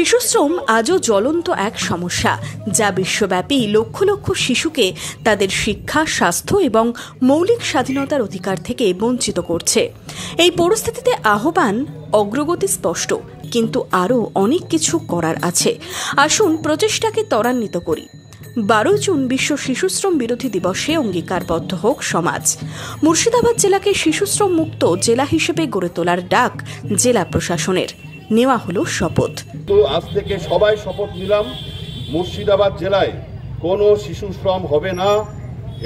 শিশুশ্রম আজও জ্বলন্ত এক সমস্যা, যা বিশ্বব্যাপী লক্ষ লক্ষ শিশুকে তাদের শিক্ষা, স্বাস্থ্য এবং মৌলিক স্বাধীনতার অধিকার থেকে বঞ্চিত করছে। এই পরিস্থিতিতে আহ্বান, অগ্রগতি স্পষ্ট, কিন্তু আরও অনেক কিছু করার আছে। আসুন প্রচেষ্টাকে ত্বরান্বিত করি। 12 জুন বিশ্ব শিশুশ্রম বিরোধী দিবসে অঙ্গীকারবদ্ধ হোক সমাজ। মুর্শিদাবাদ জেলাকে শিশুশ্রম মুক্ত জেলা হিসেবে গড়ে তোলার ডাক জেলা প্রশাসনের। নেওয়া হলো শপথ। তো আজ থেকে সবাই শপথ নিলাম, মুর্শিদাবাদ জেলায় কোনো শিশু শ্রম হবে না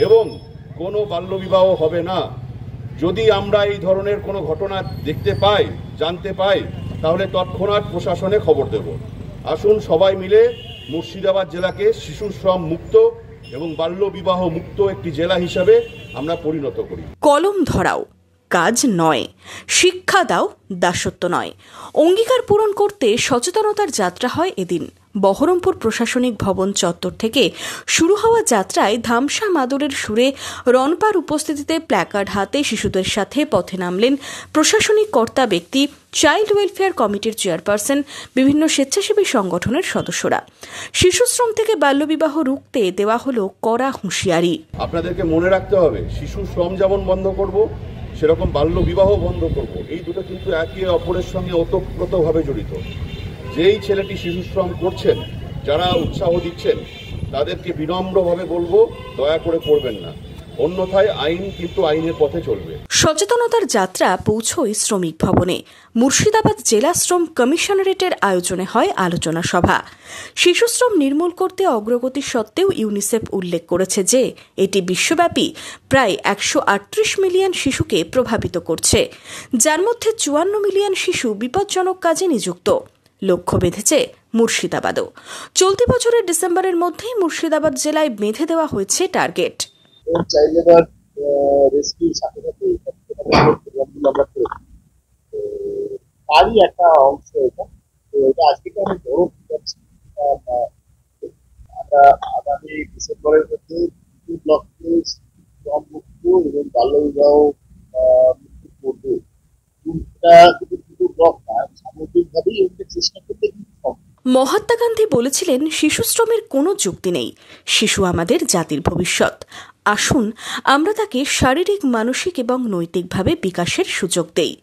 এবং কোনো বাল্যবিবাহ হবে না। যদি আমরা এই ধরনের কোনো ঘটনা দেখতে পাই, জানতে পাই, তাহলে তৎক্ষণাৎ প্রশাসনে খবর দেব। আসুন সবাই মিলে মুর্শিদাবাদ জেলাকে শিশু শ্রম মুক্ত এবং বাল্যবিবাহ মুক্ত একটি জেলা হিসাবে আমরা পরিণত করি। কলম ধরাও, কাজ নয়; শিক্ষা দাও, দাসত্ব নয়। অঙ্গীকার পূরণ করতে সচেতনতার যাত্রা হয় এদিন। বহরমপুর প্রশাসনিক ভবন চত্বর থেকে শুরু হওয়া যাত্রায় ধামসা মাদুরের সুরে রনপার উপস্থিতিতে প্ল্যাকার্ড হাতে শিশুদের সাথে পথে নামলেন প্রশাসনিক কর্তা ব্যক্তি, চাইল্ড ওয়েলফেয়ার কমিটির চেয়ারপারসন, বিভিন্ন স্বেচ্ছাসেবী সংগঠনের সদস্যরা। শিশুশ্রম থেকে বাল্যবিবাহ রুখতে দেওয়া হলো কড়া হুঁশিয়ারি। আপনাদেরকে মনে রাখতে হবে, শিশু শ্রম যেমন বন্ধ করব, সেরকম বাল্য বিবাহ বন্ধ করব। এই দুটো কিন্তু একে অপরের সঙ্গে ওতপ্রোতভাবে জড়িত। যেই ছেলেটি শিশু শ্রম করছেন, যারা উৎসাহ দিচ্ছেন, তাদেরকে বিনম্রভাবে বলবো, দয়া করে করবেন না, অন্যথায় আইন কিন্তু আইনের পথে চলবে। সচেতনতার যাত্রা পৌঁছয় শ্রমিক ভবনে। মুর্শিদাবাদ জেলা শ্রম কমিশনারেটের আয়োজনে হয় আলোচনা সভা। শিশুশ্রম নির্মূল করতে অগ্রগতি সত্ত্বেও ইউনিসেফ উল্লেখ করেছে যে এটি বিশ্বব্যাপী প্রায় 138 মিলিয়ন শিশুকে প্রভাবিত করছে, যার মধ্যে 54 মিলিয়ন শিশু বিপজ্জনক কাজে নিযুক্ত। লক্ষ্য বেঁধেছে মুর্শিদাবাদও। চলতি বছরের ডিসেম্বরের মধ্যেই মুর্শিদাবাদ জেলায় বেঁধে দেওয়া হয়েছে টার্গেট। তারই একটা অংশ এটা। তো এটা আজকে অনেক বড় পাচ্ছি। আমরা আগামী ডিসেম্বরের মধ্যে ব্লককে শ্রম মুক্ত এবং বাল্যবিবাহ মুক্ত করবো। সামগ্রিকভাবেই এটাকে চেষ্টা করতে মহাত্মা গান্ধী বলেছিলেন, শিশুশ্রমের কোনো যুক্তি নেই। শিশু আমাদের জাতির ভবিষ্যৎ। আসুন আমরা তাকে শারীরিক, মানসিক এবং নৈতিকভাবে বিকাশের সুযোগ দেই।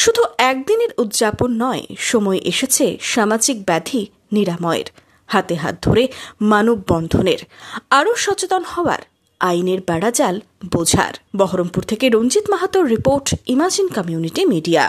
শুধু একদিনের উদযাপন নয়, সময় এসেছে সামাজিক ব্যাধি নিরাময়ের, হাতে হাত ধরে মানববন্ধনের, আরও সচেতন হওয়ার, আইনের বেড়াজাল বোঝার। বহরমপুর থেকে রঞ্জিত মাহাতোর রিপোর্ট, ইমাজিন কমিউনিটি মিডিয়া।